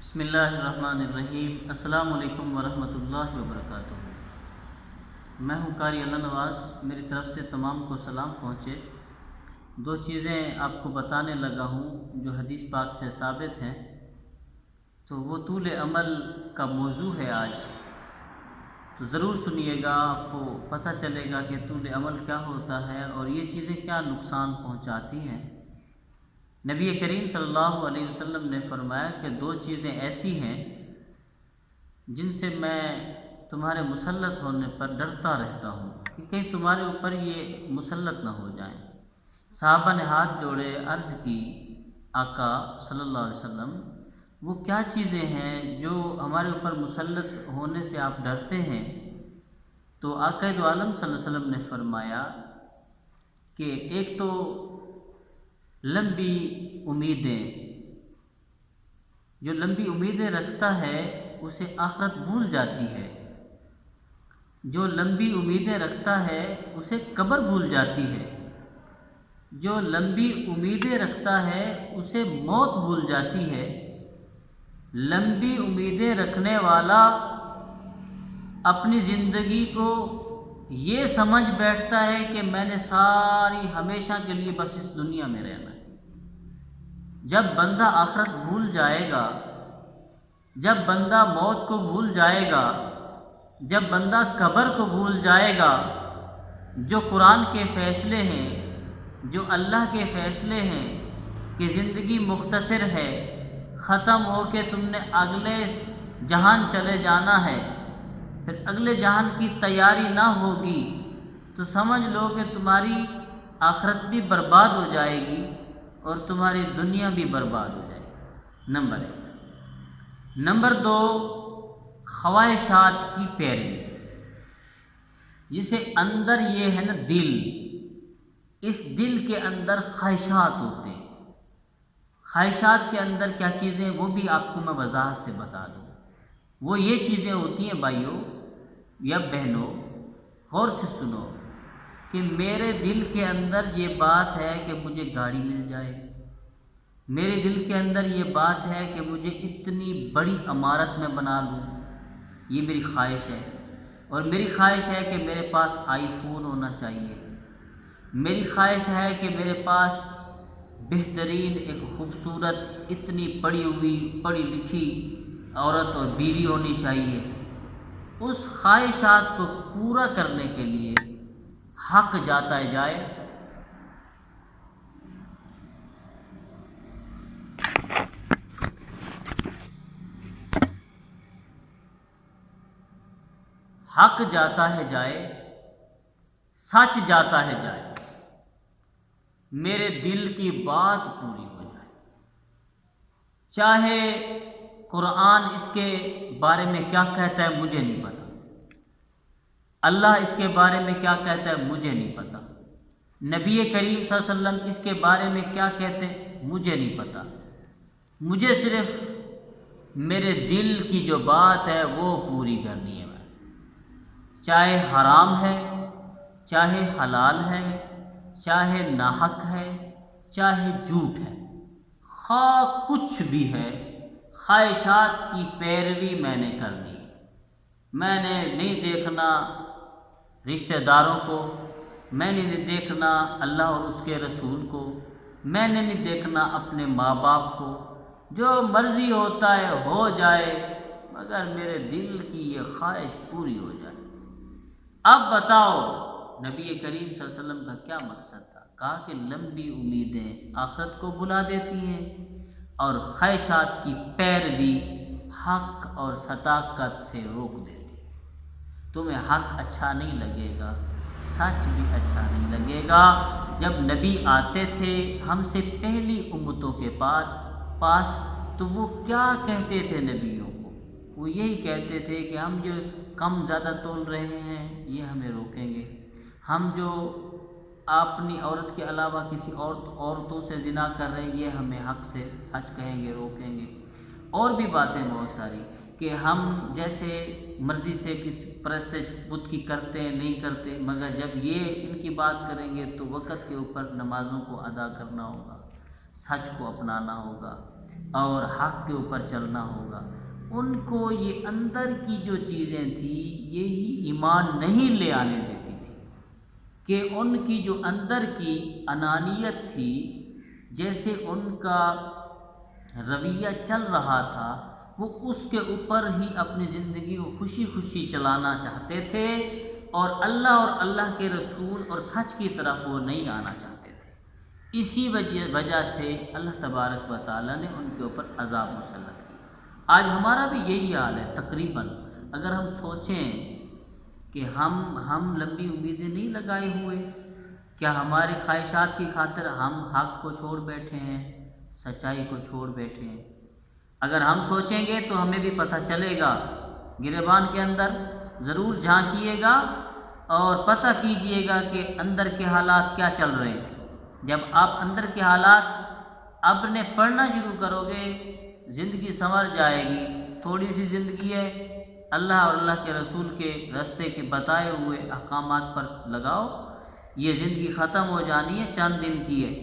بسم اللہ الرحمن الرحیم۔ السلام علیکم ورحمۃ اللہ وبرکاتہ۔ میں ہوں قاری اللہ نواز، میری طرف سے تمام کو سلام پہنچے۔ دو چیزیں آپ کو بتانے لگا ہوں جو حدیث پاک سے ثابت ہیں، تو وہ طول عمل کا موضوع ہے آج، تو ضرور سنیے گا، آپ کو پتہ چلے گا کہ طول عمل کیا ہوتا ہے اور یہ چیزیں کیا نقصان پہنچاتی ہیں۔ نبی کریم صلی اللہ علیہ وسلم نے فرمایا کہ دو چیزیں ایسی ہیں جن سے میں تمہارے مسلط ہونے پر ڈرتا رہتا ہوں کہ کہیں تمہارے اوپر یہ مسلط نہ ہو جائیں۔ صحابہ نے ہاتھ جوڑے، عرض کی آقا صلی اللہ علیہ وسلم وہ کیا چیزیں ہیں جو ہمارے اوپر مسلط ہونے سے آپ ڈرتے ہیں؟ تو آقا دو عالم صلی اللہ علیہ وسلم نے فرمایا کہ ایک تو لمبی امیدیں، جو لمبی امیدیں رکھتا ہے اسے آخرت بھول جاتی ہے، جو لمبی امیدیں رکھتا ہے اسے قبر بھول جاتی ہے، جو لمبی امیدیں رکھتا ہے اسے موت بھول جاتی ہے۔ لمبی امیدیں رکھنے والا اپنی زندگی کو یہ سمجھ بیٹھتا ہے کہ میں نے ساری ہمیشہ کے لیے بس اس دنیا میں رہنا ہے۔ جب بندہ آخرت بھول جائے گا، جب بندہ موت کو بھول جائے گا، جب بندہ قبر کو بھول جائے گا، جو قرآن کے فیصلے ہیں، جو اللہ کے فیصلے ہیں کہ زندگی مختصر ہے، ختم ہو کے تم نے اگلے جہان چلے جانا ہے، پھر اگلے جہان کی تیاری نہ ہوگی تو سمجھ لو کہ تمہاری آخرت بھی برباد ہو جائے گی اور تمہاری دنیا بھی برباد ہو جائے گی۔ نمبر 1۔ نمبر 2، خواہشات کی پیروی، جسے اندر یہ ہے نا دل، اس دل کے اندر خواہشات ہوتے ہیں۔ خواہشات کے اندر کیا چیزیں، وہ بھی آپ کو میں وضاحت سے بتا دوں۔ وہ یہ چیزیں ہوتی ہیں بھائیوں یا بہنوں، غور سے سنو، کہ میرے دل کے اندر یہ بات ہے کہ مجھے گاڑی مل جائے، میرے دل کے اندر یہ بات ہے کہ مجھے اتنی بڑی عمارت میں بنا لوں، یہ میری خواہش ہے۔ اور میری خواہش ہے کہ میرے پاس آئی فون ہونا چاہیے، میری خواہش ہے کہ میرے پاس بہترین ایک خوبصورت اتنی پڑھی ہوئی پڑھی لکھی عورت اور بیوی ہونی چاہیے۔ اس خواہشات کو پورا کرنے کے لیے حق جاتا ہے جائے، حق جاتا ہے جائے، سچ جاتا ہے جائے، میرے دل کی بات پوری ہو جائے، چاہے قرآن اس کے بارے میں کیا کہتا ہے مجھے نہیں پتا، اللہ اس کے بارے میں کیا کہتا ہے مجھے نہیں پتا، نبی کریم صلی اللہ علیہ وسلم اس کے بارے میں کیا کہتے ہیں مجھے نہیں پتا، مجھے صرف میرے دل کی جو بات ہے وہ پوری کرنی ہے۔ چاہے حرام ہے، چاہے حلال ہے، چاہے ناحق ہے، چاہے جھوٹ ہے، خواہ کچھ بھی ہے، خواہشات کی پیروی میں نے کرنی ہے۔ میں نے نہیں دیکھنا رشتہ داروں کو، میں نے نہیں دیکھنا اللہ اور اس کے رسول کو، میں نے نہیں دیکھنا اپنے ماں باپ کو، جو مرضی ہوتا ہے ہو جائے مگر میرے دل کی یہ خواہش پوری ہو جائے۔ اب بتاؤ نبی کریم صلی اللہ علیہ وسلم کا کیا مقصد تھا؟ کہا کہ لمبی امیدیں آخرت کو بلا دیتی ہیں اور خواہشات کی پیروی حق اور صداقت سے روک دیتی ہے۔ تمہیں حق اچھا نہیں لگے گا، سچ بھی اچھا نہیں لگے گا۔ جب نبی آتے تھے ہم سے پہلی امتوں کے پاس تو وہ کیا کہتے تھے نبیوں کو؟ وہ یہی کہتے تھے کہ ہم جو کم زیادہ تول رہے ہیں یہ ہمیں روکیں گے، ہم جو اپنی عورت کے علاوہ کسی عورتوں سے زنا کر رہے ہیں یہ ہمیں حق سے سچ کہیں گے، روکیں گے، اور بھی باتیں بہت ساری، کہ ہم جیسے مرضی سے کسی پرستش بت کی کرتے ہیں نہیں کرتے، مگر جب یہ ان کی بات کریں گے تو وقت کے اوپر نمازوں کو ادا کرنا ہوگا، سچ کو اپنانا ہوگا، اور حق کے اوپر چلنا ہوگا۔ ان کو یہ اندر کی جو چیزیں تھیں یہی ایمان نہیں لے آنے دیتی تھی، کہ ان کی جو اندر کی انانیت تھی، جیسے ان کا رویہ چل رہا تھا وہ اس کے اوپر ہی اپنی زندگی کو خوشی خوشی چلانا چاہتے تھے، اور اللہ کے رسول اور سچ کی طرف وہ نہیں آنا چاہتے تھے۔ اسی وجہ سے اللہ تبارک و تعالیٰ نے ان کے اوپر عذاب مسلط کیا۔ آج ہمارا بھی یہی حال ہے تقریباً۔ اگر ہم سوچیں کہ ہم لمبی امیدیں نہیں لگائے ہوئے، کیا ہماری خواہشات کی خاطر ہم حق کو چھوڑ بیٹھے ہیں، سچائی کو چھوڑ بیٹھے ہیں؟ اگر ہم سوچیں گے تو ہمیں بھی پتہ چلے گا، گریبان کے اندر ضرور جھانکیے گا اور پتہ کیجئے گا کہ اندر کے حالات کیا چل رہے ہیں۔ جب آپ اندر کے حالات اپنے پڑھنا شروع کرو گے، زندگی سنور جائے گی۔ تھوڑی سی زندگی ہے، اللہ اور اللہ کے رسول کے راستے کے بتائے ہوئے احکامات پر لگاؤ، یہ زندگی ختم ہو جانی ہے، چند دن کی ہے۔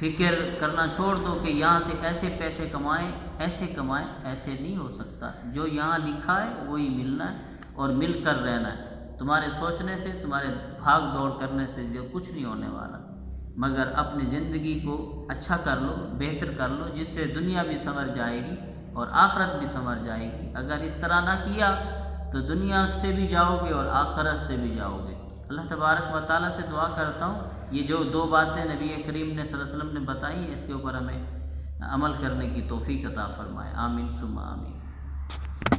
فکر کرنا چھوڑ دو کہ یہاں سے ایسے پیسے کمائیں، ایسے نہیں ہو سکتا۔ جو یہاں لکھا ہے وہی ملنا ہے اور مل کر رہنا ہے۔ تمہارے سوچنے سے، تمہارے بھاگ دوڑ کرنے سے جو کچھ نہیں ہونے والا، مگر اپنی زندگی کو اچھا کر لو، بہتر کر لو، جس سے دنیا بھی سنور جائے گی اور آخرت بھی سنور جائے گی۔ اگر اس طرح نہ کیا تو دنیا سے بھی جاؤ گے اور آخرت سے بھی جاؤ گے۔ اللہ تبارک و تعالیٰ سے دعا کرتا ہوں یہ جو دو باتیں نبی کریم نے صلی اللہ علیہ وسلم نے بتائی، اس کے اوپر ہمیں عمل کرنے کی توفیق عطا فرمائے۔ آمین ثم آمین۔